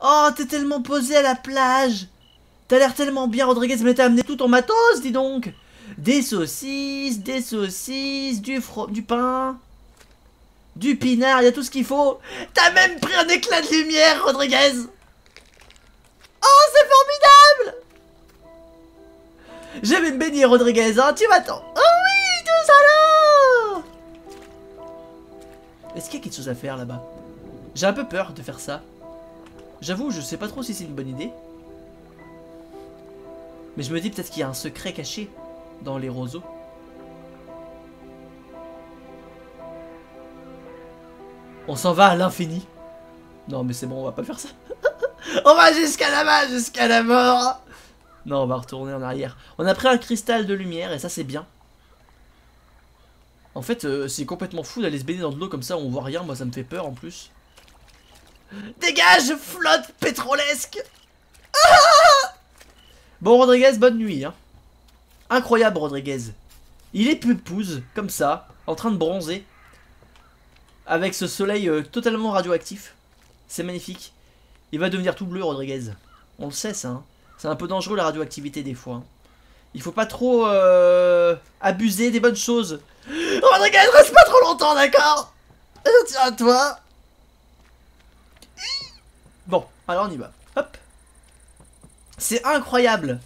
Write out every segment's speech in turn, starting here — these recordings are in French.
Oh, t'es tellement posé à la plage. T'as l'air tellement bien, Rodriguez, mais t'as amené tout ton matos, dis donc. Des saucisses, du pain, du pinard, y a tout ce qu'il faut. T'as même pris un éclat de lumière, Rodriguez. Oh, c'est formidable. Je vais me baigner, Rodriguez, hein, tu m'attends. Oh oui, tout ça là. Est-ce qu'il y a quelque chose à faire là-bas? J'ai un peu peur de faire ça. J'avoue, je sais pas trop si c'est une bonne idée. Mais je me dis peut-être qu'il y a un secret caché dans les roseaux. On s'en va à l'infini. Non mais c'est bon, on va pas faire ça. On va jusqu'à là-bas, jusqu'à la mort. Non, on va retourner en arrière. On a pris un cristal de lumière et ça c'est bien. En fait, c'est complètement fou d'aller se baigner dans de l'eau comme ça, on voit rien, moi ça me fait peur en plus. Dégage, flotte pétrolesque. Bon, Rodriguez, bonne nuit, hein. Incroyable, Rodriguez. Il est pupouze, comme ça, en train de bronzer. Avec ce soleil totalement radioactif. C'est magnifique. Il va devenir tout bleu, Rodriguez. On le sait, ça, hein. C'est un peu dangereux, la radioactivité, des fois. Hein. Il faut pas trop abuser des bonnes choses. Rodriguez, reste pas trop longtemps, d'accord? Tiens à toi. Bon, alors on y va. Hop. C'est incroyable.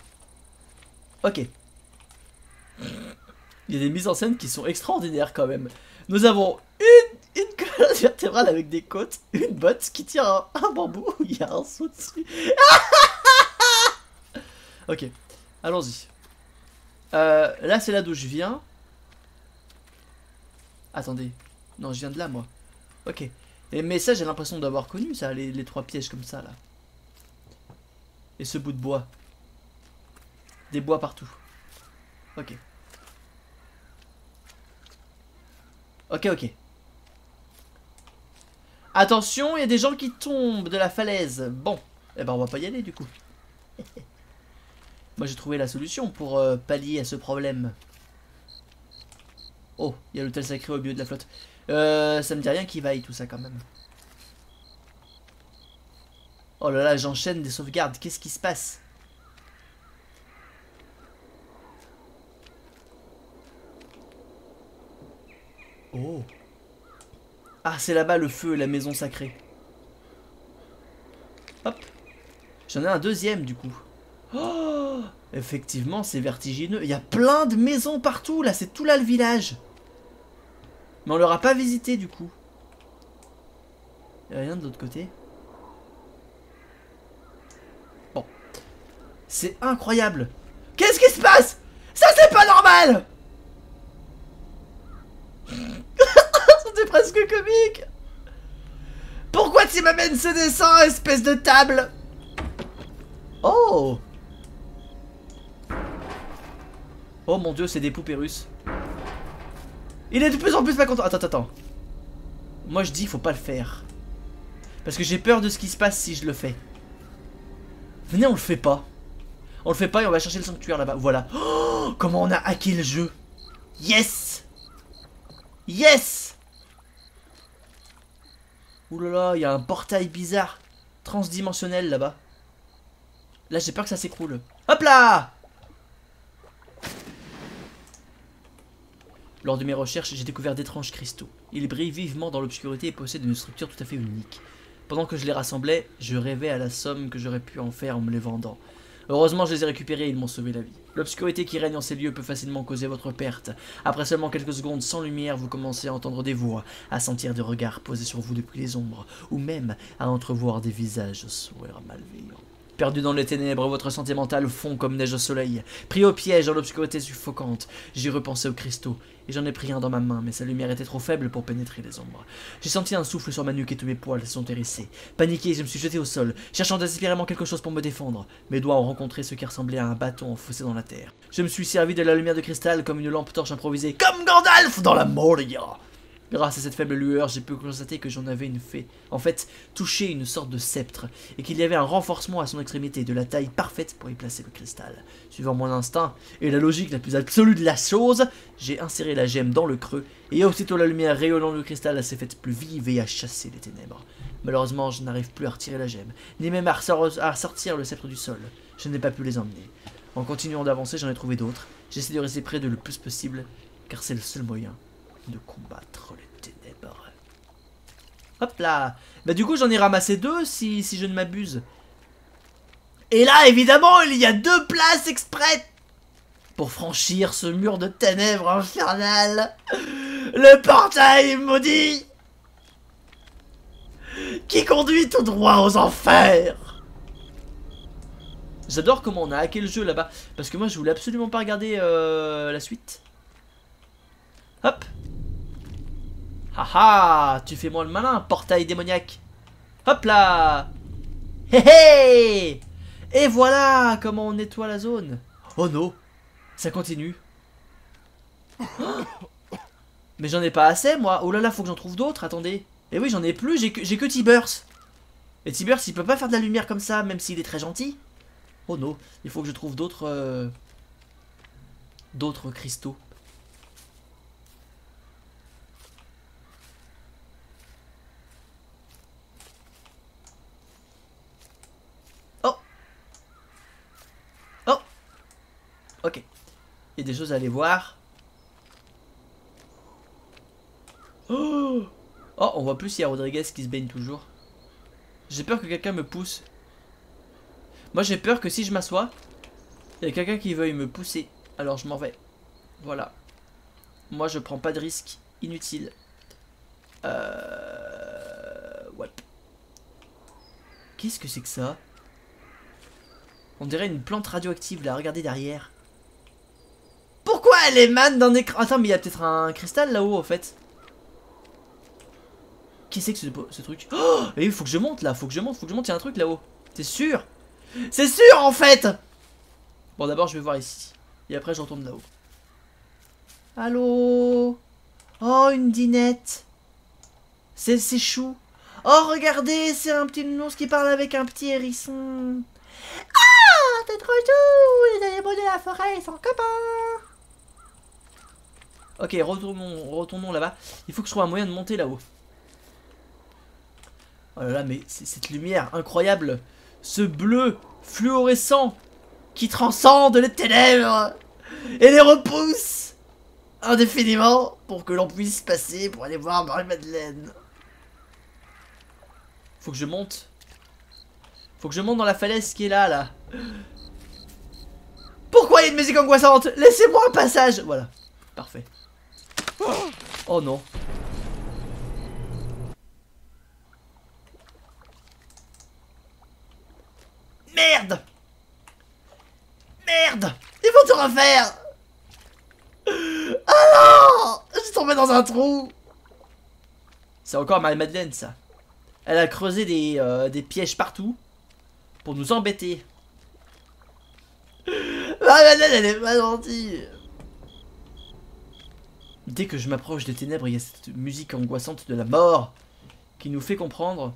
Ok. Il y a des mises en scène qui sont extraordinaires quand même. Nous avons une colonne vertébrale avec des côtes, une botte qui tire un bambou où il y a un saut dessus. Ok, allons-y. Là c'est là d'où je viens. Attendez. Non, je viens de là moi. Ok. Mais ça j'ai l'impression d'avoir connu ça, les trois pièges comme ça là. Et ce bout de bois. Des bois partout. Ok. Ok, ok. Attention, il y a des gens qui tombent de la falaise. Bon, eh ben on va pas y aller du coup. Moi j'ai trouvé la solution pour pallier à ce problème. Oh, il y a l'hôtel sacré au milieu de la flotte. Ça me dit rien qui vaille tout ça quand même. Oh là là, j'enchaîne des sauvegardes. Qu'est-ce qui se passe? Oh. Ah, c'est là-bas le feu et la maison sacrée. Hop. J'en ai un deuxième du coup. Oh, effectivement, c'est vertigineux. Il y a plein de maisons partout là. C'est tout là le village. Mais on l'aura pas visité du coup. Il n'y a rien de l'autre côté. Bon. C'est incroyable. Qu'est-ce qui se passe? Ça c'est pas normal. C'était presque comique. Pourquoi tu m'amènes ce dessin, espèce de table? Oh. Oh mon dieu, c'est des poupées russes. Il est de plus en plus pas content. Attends. Moi je dis faut pas le faire. Parce que j'ai peur de ce qui se passe si je le fais. Venez, on le fait pas. On le fait pas et on va chercher le sanctuaire là-bas. Voilà. Oh, comment on a hacké le jeu. Yes. Yes. Ouh là là, il y a un portail bizarre. Transdimensionnel là-bas. Là j'ai peur que ça s'écroule. Hop là. Lors de mes recherches, j'ai découvert d'étranges cristaux. Ils brillent vivement dans l'obscurité et possèdent une structure tout à fait unique. Pendant que je les rassemblais, je rêvais à la somme que j'aurais pu en faire en me les vendant. Heureusement, je les ai récupérés et ils m'ont sauvé la vie. L'obscurité qui règne en ces lieux peut facilement causer votre perte. Après seulement quelques secondes sans lumière, vous commencez à entendre des voix, à sentir des regards posés sur vous depuis les ombres, ou même à entrevoir des visages sourire malveillants. Perdu dans les ténèbres, votre santé mentale fond comme neige au soleil. Pris au piège dans l'obscurité suffocante, j'ai repensé aux cristaux, et j'en ai pris un dans ma main, mais sa lumière était trop faible pour pénétrer les ombres. J'ai senti un souffle sur ma nuque et tous mes poils se sont hérissés. Paniqué, je me suis jeté au sol, cherchant désespérément quelque chose pour me défendre. Mes doigts ont rencontré ce qui ressemblait à un bâton enfoncé dans la terre. Je me suis servi de la lumière de cristal comme une lampe torche improvisée, comme Gandalf dans la Moria. Grâce à cette faible lueur, j'ai pu constater que j'en avais en fait, touché une sorte de sceptre, et qu'il y avait un renforcement à son extrémité, de la taille parfaite pour y placer le cristal. Suivant mon instinct, et la logique la plus absolue de la chose, j'ai inséré la gemme dans le creux, et aussitôt la lumière rayonnant le cristal s'est faite plus vive et a chassé les ténèbres. Malheureusement, je n'arrive plus à retirer la gemme, ni même à sortir le sceptre du sol. Je n'ai pas pu les emmener. En continuant d'avancer, j'en ai trouvé d'autres. J'essaie de rester près de le plus possible, car c'est le seul moyen de combattre les ténèbres. Hop là. Bah du coup j'en ai ramassé 2 si je ne m'abuse. Et là évidemment il y a 2 places exprès pour franchir ce mur de ténèbres infernales. Le portail maudit qui conduit tout droit aux enfers. J'adore comment on a hacké le jeu là-bas, parce que moi je voulais absolument pas regarder la suite. Hop. Haha, tu fais moi le malin, portail démoniaque. Hop là. Hé hé. Et voilà comment on nettoie la zone. Oh non, ça continue. Mais j'en ai pas assez moi. Oh là là, faut que j'en trouve d'autres, attendez. Et oui, j'en ai plus, j'ai que T-Burst. Et T-Burst, il peut pas faire de la lumière comme ça, même s'il est très gentil. Oh non, il faut que je trouve d'autres cristaux. Ok. Il y a des choses à aller voir. Oh, on voit plus s'il y a Rodriguez qui se baigne toujours. J'ai peur que quelqu'un me pousse. Moi j'ai peur que si je m'assois, il y a quelqu'un qui veuille me pousser. Alors je m'en vais. Voilà. Moi je prends pas de risque inutile. Ouais. Qu'est-ce que c'est que ça? On dirait une plante radioactive là, regardez derrière. Pourquoi elle émane d'un écran? Attends, mais il y a peut-être un cristal là-haut en fait. Qu'est-ce que c'est que ce truc? Oh, il faut que je monte là, faut que je monte, il y a un truc là-haut. C'est sûr? C'est sûr en fait. Bon d'abord je vais voir ici. Et après je retourne là-haut. Allô? Oh, une dinette. C'est chou. Oh regardez, c'est un petit nounours qui parle avec un petit hérisson. Ah, t'es trop chou. Les animaux de la forêt sont copains. Ok, retournons là-bas. Il faut que je trouve un moyen de monter là-haut. Oh là là, mais cette lumière incroyable. Ce bleu fluorescent qui transcende les ténèbres et les repousse indéfiniment pour que l'on puisse passer pour aller voir Marie-Madeleine. Faut que je monte. Faut que je monte dans la falaise qui est là. Pourquoi il y a une musique angoissante? Laissez-moi un passage. Voilà, parfait. Oh non. Merde. Merde. Il faut tout refaire. Ah non. Je suis tombé dans un trou. C'est encore Marie-Madeleine ça. Elle a creusé des pièges partout pour nous embêter. Marie-Madeleine elle est pas gentille. Dès que je m'approche des ténèbres, il y a cette musique angoissante de la mort qui nous fait comprendre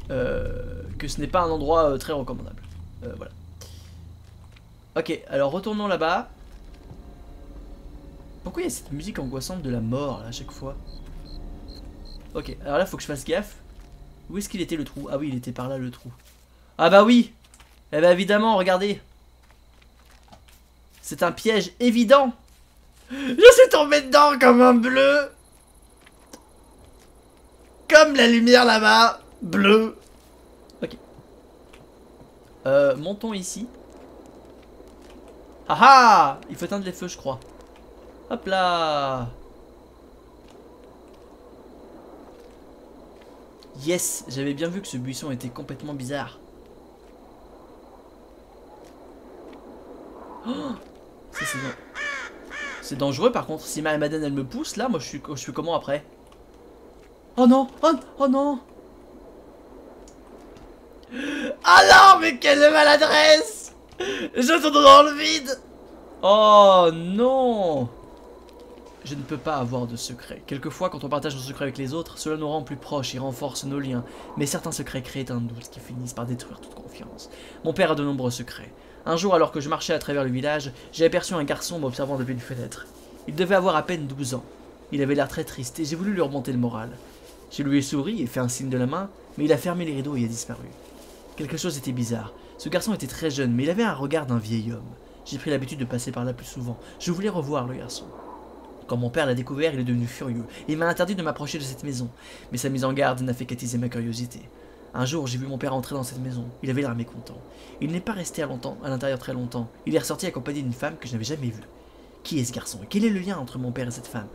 que ce n'est pas un endroit très recommandable. Voilà. Ok, alors retournons là-bas. Pourquoi il y a cette musique angoissante de la mort là, à chaque fois? Ok, alors là, faut que je fasse gaffe. Où est-ce qu'il était le trou? Ah oui, il était par là le trou. Ah bah oui. Eh bah évidemment, regardez. C'est un piège évident. Je suis tombé dedans comme un bleu. Comme la lumière là-bas. Bleu. Ok. Montons ici. Ah ah. Il faut éteindre les feux, je crois. Hop là. Yes. J'avais bien vu que ce buisson était complètement bizarre. Oh, c'est dangereux par contre. Si Marie-Madeleine elle me pousse là, moi je suis comment après? Oh non. Oh non. Ah non, mais quelle maladresse. Je tourne dans le vide. Oh non. je ne peux pas avoir de secret. Quelquefois, quand on partage nos secrets avec les autres, cela nous rend plus proches et renforce nos liens. Mais certains secrets créent un doute qui finissent par détruire toute confiance. Mon père a de nombreux secrets. Un jour, alors que je marchais à travers le village, j'ai aperçu un garçon m'observant depuis une fenêtre. Il devait avoir à peine 12 ans. Il avait l'air très triste et j'ai voulu lui remonter le moral. Je lui ai souri et fait un signe de la main, mais il a fermé les rideaux et a disparu. Quelque chose était bizarre. Ce garçon était très jeune, mais il avait un regard d'un vieil homme. J'ai pris l'habitude de passer par là plus souvent. Je voulais revoir le garçon. Quand mon père l'a découvert, il est devenu furieux. Il m'a interdit de m'approcher de cette maison. Mais sa mise en garde n'a fait qu'attiser ma curiosité. Un jour, j'ai vu mon père entrer dans cette maison. Il avait l'air mécontent. Il n'est pas resté à l'intérieur très longtemps. Il est ressorti accompagné d'une femme que je n'avais jamais vue. Qui est ce garçon et quel est le lien entre mon père et cette femme?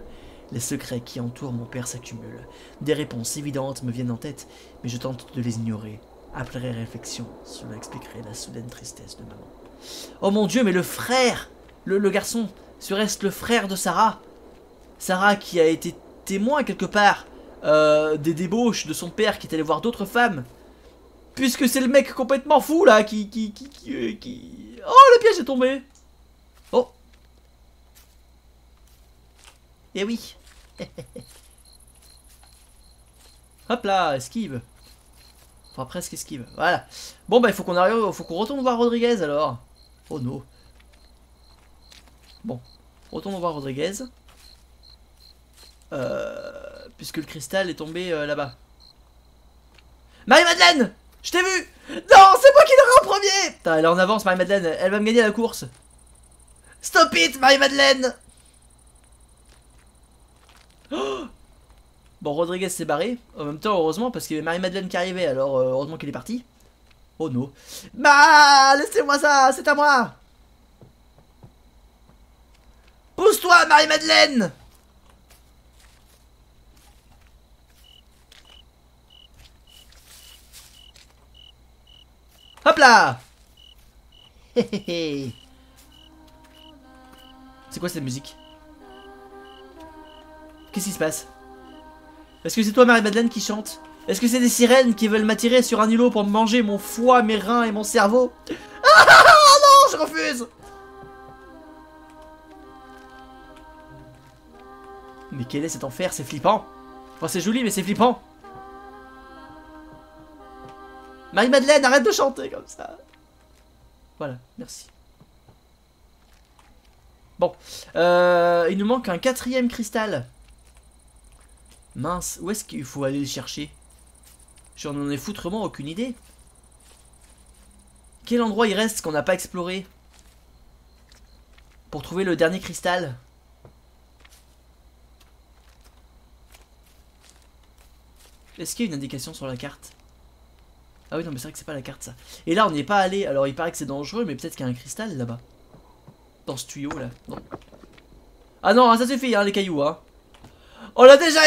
Les secrets qui entourent mon père s'accumulent. Des réponses évidentes me viennent en tête, mais je tente de les ignorer. Après réflexion, cela expliquerait la soudaine tristesse de maman. Oh mon Dieu, mais le frère, le garçon, serait-ce le frère de Sarah? Sarah qui a été témoin quelque part des débauches de son père qui est allé voir d'autres femmes. Puisque c'est le mec complètement fou là qui... Oh, le piège est tombé. Oh. Eh oui. Hop là, esquive. Enfin, presque esquive. Voilà. Bon, bah, il faut qu'on arrive, faut qu'on retourne voir Rodriguez alors. Oh non. Bon, retournons voir Rodriguez. Puisque le cristal est tombé là-bas. Marie-Madeleine! Je t'ai vu! Non, c'est moi qui l'aurai en premier! Putain, elle est en avance, Marie-Madeleine. Elle va me gagner la course. Stop it, Marie-Madeleine! Oh, bon, Rodriguez s'est barré. En même temps, heureusement, parce qu'il y avait Marie-Madeleine qui arrivait. Alors, heureusement qu'il est parti. Oh non. Bah, laissez-moi ça, c'est à moi! Pousse-toi, Marie-Madeleine! Hop là! C'est quoi cette musique? Qu'est-ce qui se passe? Est-ce que c'est toi, Marie-Madeleine, qui chante? Est-ce que c'est des sirènes qui veulent m'attirer sur un îlot pour me manger mon foie, mes reins et mon cerveau? Ah non, je refuse! Mais quel est cet enfer? C'est flippant. Enfin, c'est joli, mais c'est flippant. Marie-Madeleine, arrête de chanter comme ça. Voilà, merci. Bon, il nous manque un 4e cristal. Mince, où est-ce qu'il faut aller le chercher? J'en ai foutrement aucune idée. Quel endroit il reste qu'on n'a pas exploré pour trouver le dernier cristal? Est-ce qu'il y a une indication sur la carte? Ah oui, non, mais c'est vrai que c'est pas la carte, ça. Et là, on n'y est pas allé. Alors, il paraît que c'est dangereux, mais peut-être qu'il y a un cristal, là-bas. Dans ce tuyau, là. Non. Ah non, ça suffit, hein, les cailloux, hein. On l'a déjà...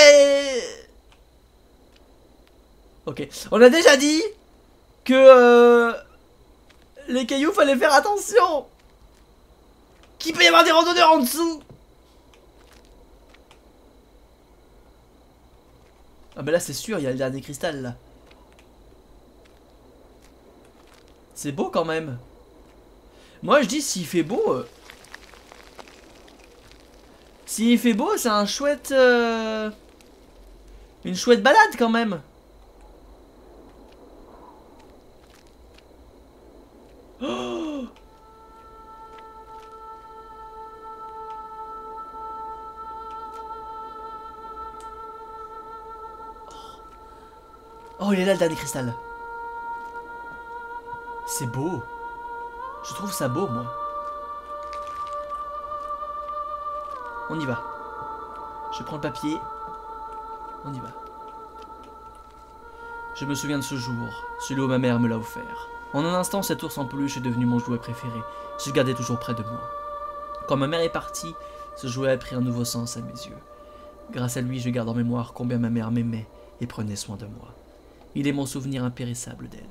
Ok. On a déjà dit que... les cailloux, fallait faire attention. Qu'il peut y avoir des randonneurs en dessous. Ah bah là, c'est sûr, il y a le dernier cristal, là. C'est beau quand même. Moi je dis s'il fait beau. S'il fait beau, c'est un chouette. Une chouette balade quand même. Oh, oh, il est là le dernier cristal. C'est beau. Je trouve ça beau, moi. On y va. Je prends le papier. On y va. Je me souviens de ce jour, celui où ma mère me l'a offert. En un instant, cet ours en peluche est devenu mon jouet préféré. Je le gardais toujours près de moi. Quand ma mère est partie, ce jouet a pris un nouveau sens à mes yeux. Grâce à lui, je garde en mémoire combien ma mère m'aimait et prenait soin de moi. Il est mon souvenir impérissable d'elle.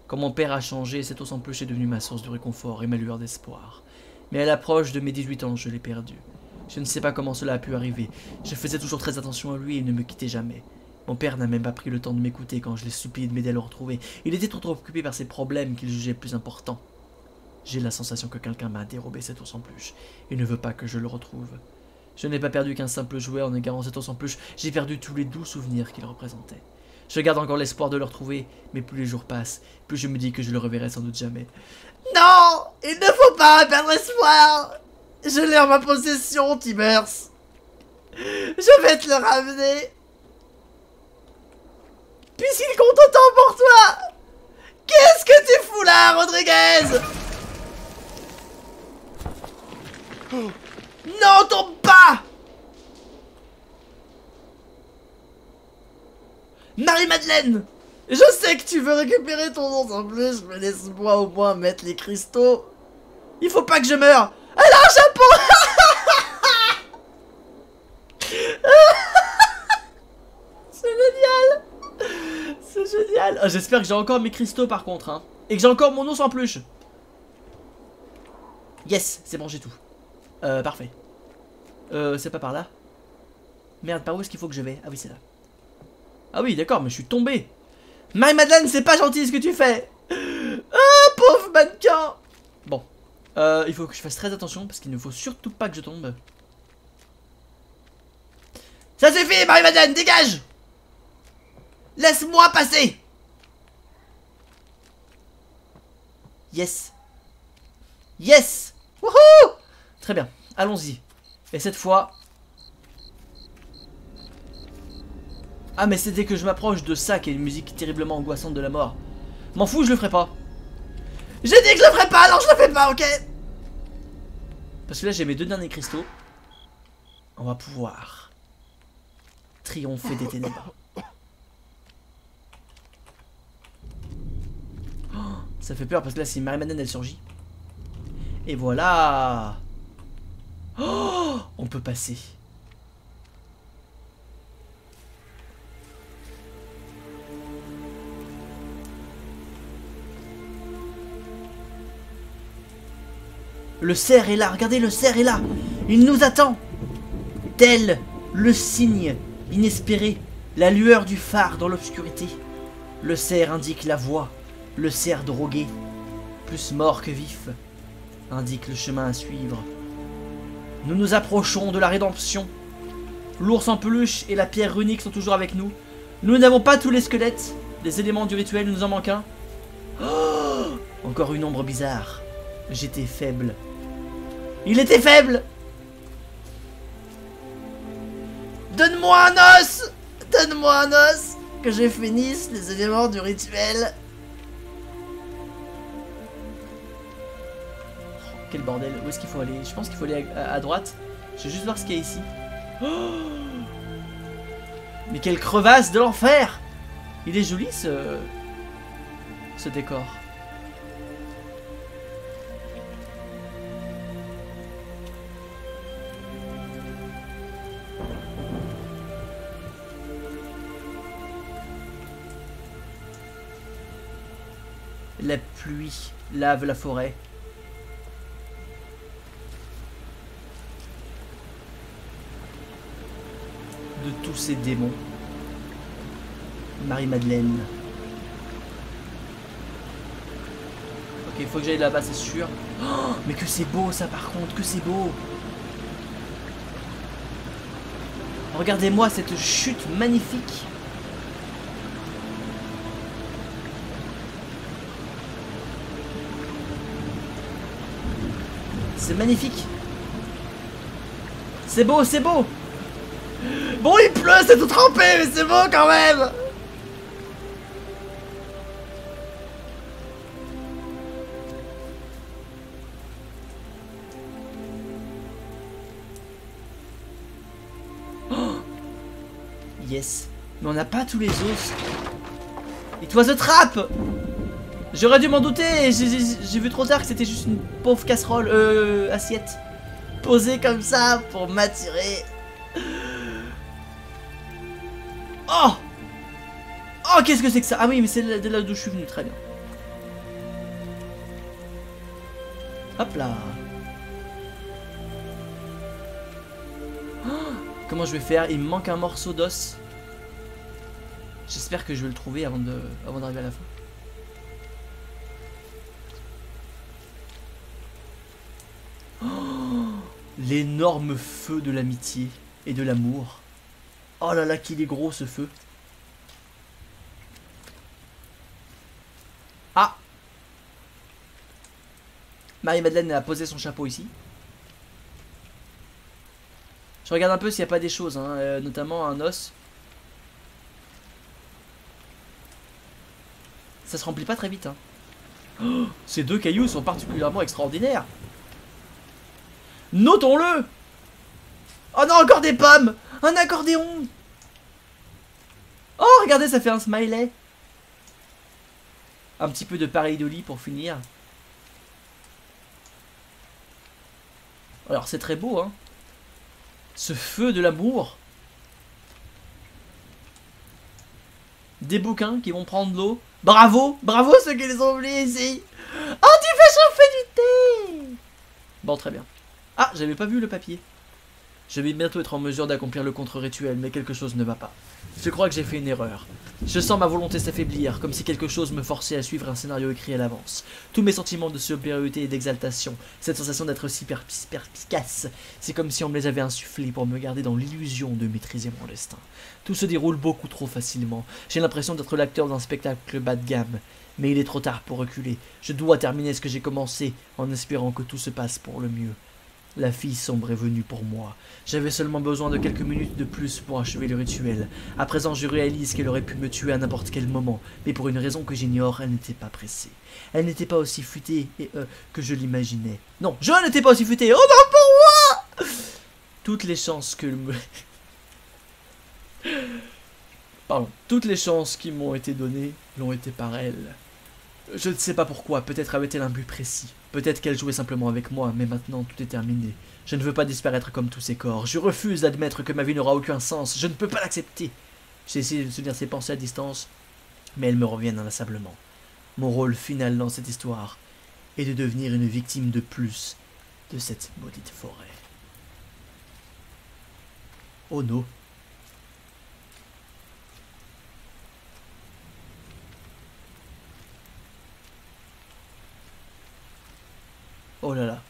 Quand mon père a changé, cet ours en peluche est devenu ma source de réconfort et ma lueur d'espoir. Mais à l'approche de mes 18 ans, je l'ai perdu. Je ne sais pas comment cela a pu arriver. Je faisais toujours très attention à lui et il ne me quittait jamais. Mon père n'a même pas pris le temps de m'écouter quand je l'ai supplié de m'aider à le retrouver. Il était trop occupé par ses problèmes qu'il jugeait plus importants. J'ai la sensation que quelqu'un m'a dérobé cet ours en peluche et ne veut pas que je le retrouve. Je n'ai pas perdu qu'un simple jouet en égarant cette os en peluche, j'ai perdu tous les doux souvenirs qu'il représentait. Je garde encore l'espoir de le retrouver, mais plus les jours passent, plus je me dis que je le reverrai sans doute jamais. Non, il ne faut pas perdre espoir. Je l'ai en ma possession, Tibbers. Je vais te le ramener. Puisqu'il compte autant pour toi. Qu'est-ce que tu fous là, Rodriguez? Non, tombe pas. Marie-Madeleine, je sais que tu veux récupérer ton nom en plus, mais laisse-moi au moins mettre les cristaux. Il faut pas que je meure. Elle a un chapeau. C'est génial. C'est génial. Oh, j'espère que j'ai encore mes cristaux par contre, hein. Et que j'ai encore mon ours en peluche. Yes, c'est bon, j'ai tout. Parfait. C'est pas par là. Merde, par où est-ce qu'il faut que je vais? Ah oui, c'est là. Ah oui, d'accord, mais je suis tombé. Marie-Madeleine, c'est pas gentil ce que tu fais. Ah, pauvre mannequin. Bon, il faut que je fasse très attention parce qu'il ne faut surtout pas que je tombe. Ça suffit, Marie-Madeleine, dégage. Laisse-moi passer. Yes. Yes. Wouhou. Très bien, allons-y. Et cette fois... Ah mais c'est dès que je m'approche de ça qu'il y a une musique terriblement angoissante de la mort. M'en fous, je le ferai pas. J'ai dit que je le ferai pas, alors je le fais pas, ok? Parce que là j'ai mes 2 derniers cristaux. On va pouvoir triompher des ténèbres. Oh, ça fait peur parce que là si Marie-Madeleine elle surgit. Et voilà. Oh, on peut passer. Le cerf est là, regardez, le cerf est là. Il nous attend. Tel le signe inespéré, la lueur du phare dans l'obscurité. Le cerf indique la voie. Le cerf drogué, plus mort que vif, indique le chemin à suivre. Nous nous approchons de la rédemption. L'ours en peluche et la pierre runique sont toujours avec nous. Nous n'avons pas tous les squelettes. Les éléments du rituel, nous en manque un. Oh, encore une ombre bizarre. J'étais faible. Il était faible. Donne-moi un os. Donne-moi un os. Que je finisse les éléments du rituel. Oh, quel bordel. Où est-ce qu'il faut aller? Je pense qu'il faut aller à droite. Je vais juste voir ce qu'il y a ici. Oh, mais quelle crevasse de l'enfer. Il est joli ce décor. La pluie lave la forêt. De tous ces démons. Marie-Madeleine. Ok, il faut que j'aille là-bas, c'est sûr. Oh, mais que c'est beau ça par contre, que c'est beau. Regardez-moi cette chute magnifique. C'est magnifique. C'est beau, c'est beau. Bon, il pleut, c'est tout trempé, mais c'est beau quand même. Oh, yes. Mais on n'a pas tous les os. It was a trap. J'aurais dû m'en douter, j'ai vu trop tard que c'était juste une pauvre casserole, assiette, posée comme ça pour m'attirer. Oh. Oh, qu'est-ce que c'est que ça? Ah oui, mais c'est de là d'où je suis venu, très bien. Hop là. Oh, comment je vais faire? Il me manque un morceau d'os. J'espère que je vais le trouver avant d'arriver à la fin. l'énorme feu de l'amitié et de l'amour. Oh là là, qu'il est gros ce feu. Ah! Marie-Madeleine a posé son chapeau ici. Je regarde un peu s'il n'y a pas des choses, hein, notamment un os. Ça se remplit pas très vite. Hein. Oh, ces 2 cailloux sont particulièrement extraordinaires. Notons-le! Oh non, encore des pommes! Un accordéon! Oh, regardez, ça fait un smiley. Un petit peu de pareidolie pour finir. Alors, c'est très beau, hein. Ce feu de l'amour. Des bouquins qui vont prendre l'eau. Bravo! Bravo ceux qui les ont oubliés ici! Oh, tu fais chauffer du thé! Bon, très bien. Ah, j'avais pas vu le papier. Je vais bientôt être en mesure d'accomplir le contre-rituel, mais quelque chose ne va pas. Je crois que j'ai fait une erreur. Je sens ma volonté s'affaiblir, comme si quelque chose me forçait à suivre un scénario écrit à l'avance. Tous mes sentiments de supériorité et d'exaltation, cette sensation d'être si perspicace, c'est comme si on me les avait insufflés pour me garder dans l'illusion de maîtriser mon destin. Tout se déroule beaucoup trop facilement. J'ai l'impression d'être l'acteur d'un spectacle bas de gamme. Mais il est trop tard pour reculer. Je dois terminer ce que j'ai commencé, en espérant que tout se passe pour le mieux. La fille sombre est venue pour moi. J'avais seulement besoin de quelques minutes de plus pour achever le rituel. À présent, je réalise qu'elle aurait pu me tuer à n'importe quel moment, mais pour une raison que j'ignore, elle n'était pas pressée. Elle n'était pas aussi futée que je l'imaginais. Non, je n'étais pas aussi futée. Oh non, pour moi! Toutes les chances que me... Pardon. Toutes les chances qui m'ont été données l'ont été par elle. Je ne sais pas pourquoi, peut-être avait-elle un but précis. Peut-être qu'elle jouait simplement avec moi, mais maintenant tout est terminé. Je ne veux pas disparaître comme tous ces corps. Je refuse d'admettre que ma vie n'aura aucun sens. Je ne peux pas l'accepter. J'ai essayé de soutenir ses pensées à distance, mais elles me reviennent inlassablement. Mon rôle final dans cette histoire est de devenir une victime de plus de cette maudite forêt. Oh non. Oh là là,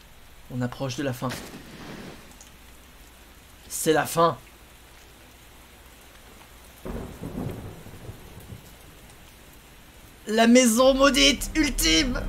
on approche de la fin. C'est la fin. La maison maudite ultime.